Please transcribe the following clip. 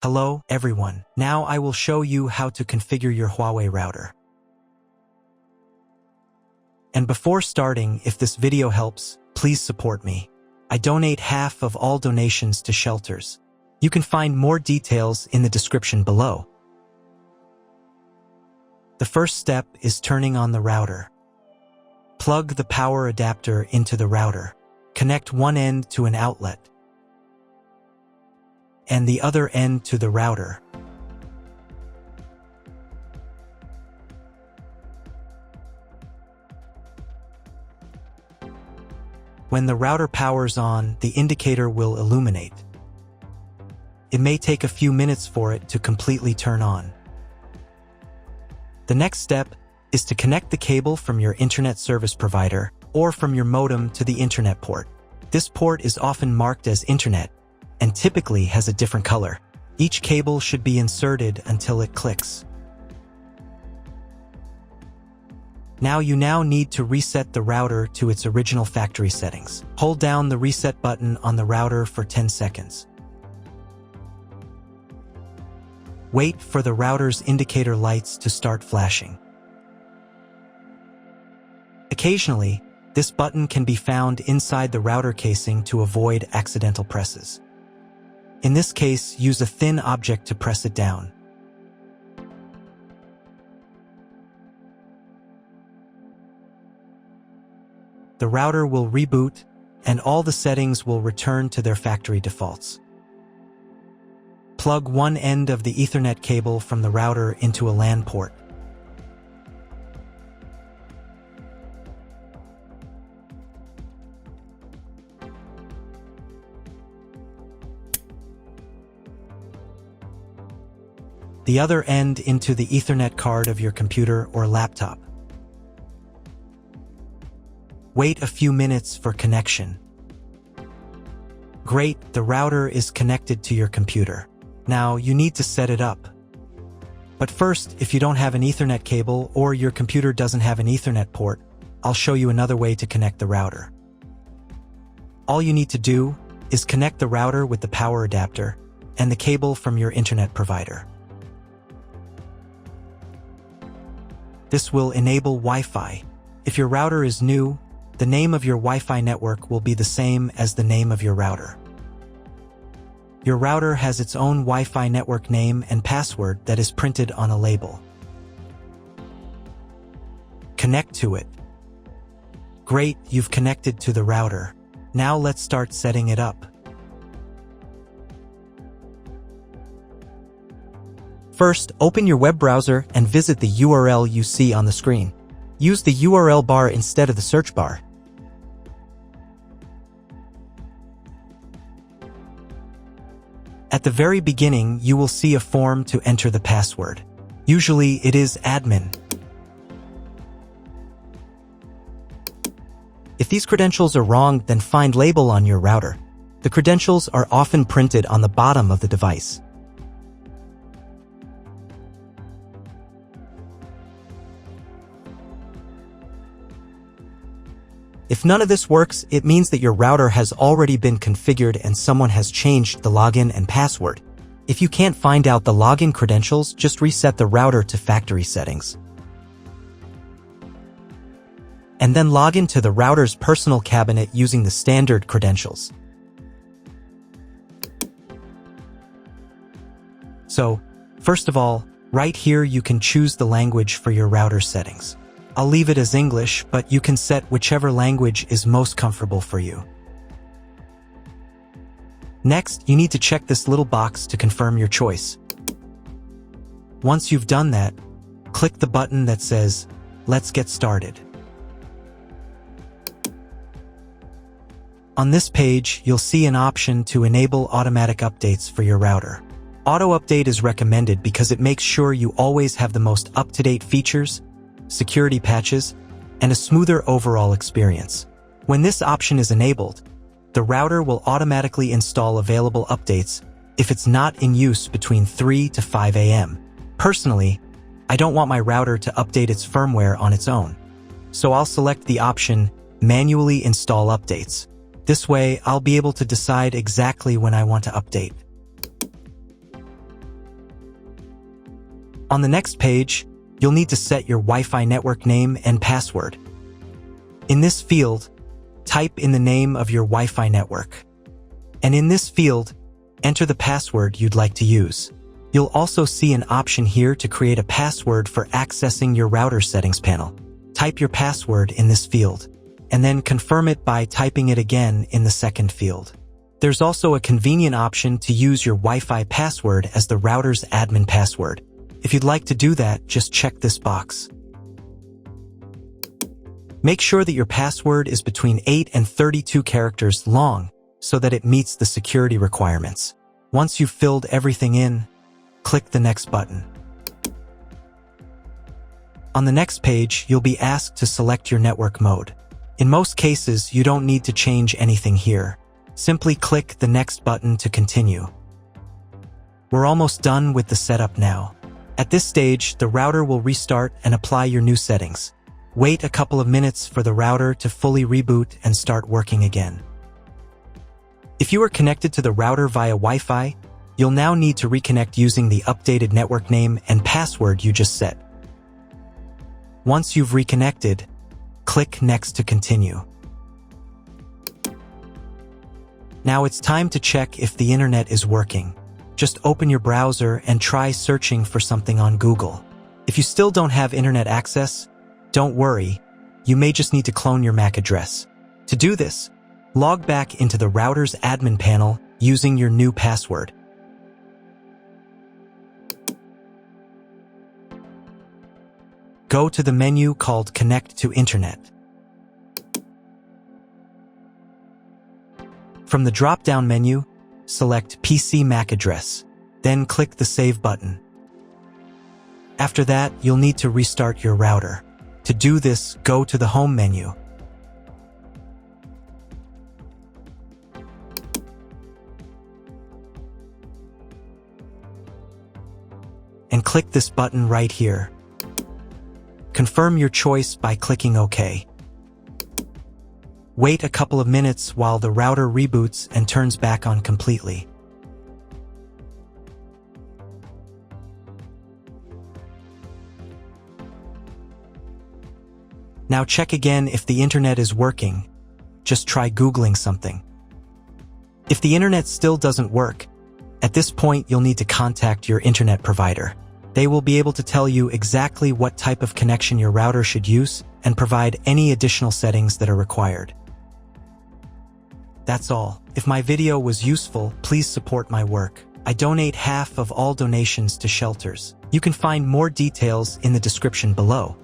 Hello, everyone. Now I will show you how to configure your Huawei router. And before starting, if this video helps, please support me. I donate half of all donations to shelters. You can find more details in the description below. The first step is turning on the router. Plug the power adapter into the router. Connect one end to an outlet and the other end to the router. When the router powers on, the indicator will illuminate. It may take a few minutes for it to completely turn on. The next step is to connect the cable from your internet service provider or from your modem to the internet port. This port is often marked as internet and typically has a different color. Each cable should be inserted until it clicks. You now need to reset the router to its original factory settings. Hold down the reset button on the router for 10 seconds. Wait for the router's indicator lights to start flashing. Occasionally, this button can be found inside the router casing to avoid accidental presses. In this case, use a thin object to press it down. The router will reboot, and all the settings will return to their factory defaults. Plug one end of the Ethernet cable from the router into a LAN port. The other end into the Ethernet card of your computer or laptop. Wait a few minutes for connection. Great, the router is connected to your computer. Now you need to set it up. But first, if you don't have an Ethernet cable or your computer doesn't have an Ethernet port, I'll show you another way to connect the router. All you need to do is connect the router with the power adapter and the cable from your internet provider. This will enable Wi-Fi. If your router is new, the name of your Wi-Fi network will be the same as the name of your router. Your router has its own Wi-Fi network name and password that is printed on a label. Connect to it. Great, you've connected to the router. Now let's start setting it up. First, open your web browser and visit the URL you see on the screen. Use the URL bar instead of the search bar. At the very beginning, you will see a form to enter the password. Usually, it is admin. If these credentials are wrong, then find label on your router. The credentials are often printed on the bottom of the device. If none of this works, it means that your router has already been configured and someone has changed the login and password. If you can't find out the login credentials, just reset the router to factory settings. And then log into the router's personal cabinet using the standard credentials. So, first of all, right here you can choose the language for your router settings. I'll leave it as English, but you can set whichever language is most comfortable for you. Next, you need to check this little box to confirm your choice. Once you've done that, click the button that says, "Let's get started." On this page, you'll see an option to enable automatic updates for your router. Auto update is recommended because it makes sure you always have the most up-to-date features, security patches, and a smoother overall experience. When this option is enabled, the router will automatically install available updates if it's not in use between 3 to 5 a.m. Personally, I don't want my router to update its firmware on its own, so I'll select the option Manually Install Updates. This way, I'll be able to decide exactly when I want to update. On the next page, you'll need to set your Wi-Fi network name and password. In this field, type in the name of your Wi-Fi network. And in this field, enter the password you'd like to use. You'll also see an option here to create a password for accessing your router settings panel. Type your password in this field, and then confirm it by typing it again in the second field. There's also a convenient option to use your Wi-Fi password as the router's admin password. If you'd like to do that, just check this box. Make sure that your password is between 8 and 32 characters long so that it meets the security requirements. Once you've filled everything in, click the next button. On the next page, you'll be asked to select your network mode. In most cases, you don't need to change anything here. Simply click the next button to continue. We're almost done with the setup now. At this stage, the router will restart and apply your new settings. Wait a couple of minutes for the router to fully reboot and start working again. If you are connected to the router via Wi-Fi, you'll now need to reconnect using the updated network name and password you just set. Once you've reconnected, click Next to continue. Now it's time to check if the internet is working. Just open your browser and try searching for something on Google. If you still don't have internet access, don't worry, you may just need to clone your MAC address. To do this, log back into the router's admin panel using your new password. Go to the menu called Connect to Internet. From the drop-down menu, select PC MAC address, then click the Save button. After that, you'll need to restart your router. To do this, go to the Home menu. And click this button right here. Confirm your choice by clicking OK. Wait a couple of minutes while the router reboots and turns back on completely. Now check again if the internet is working. Just try Googling something. If the internet still doesn't work, at this point you'll need to contact your internet provider. They will be able to tell you exactly what type of connection your router should use and provide any additional settings that are required. That's all. If my video was useful, please support my work. I donate half of all donations to shelters. You can find more details in the description below.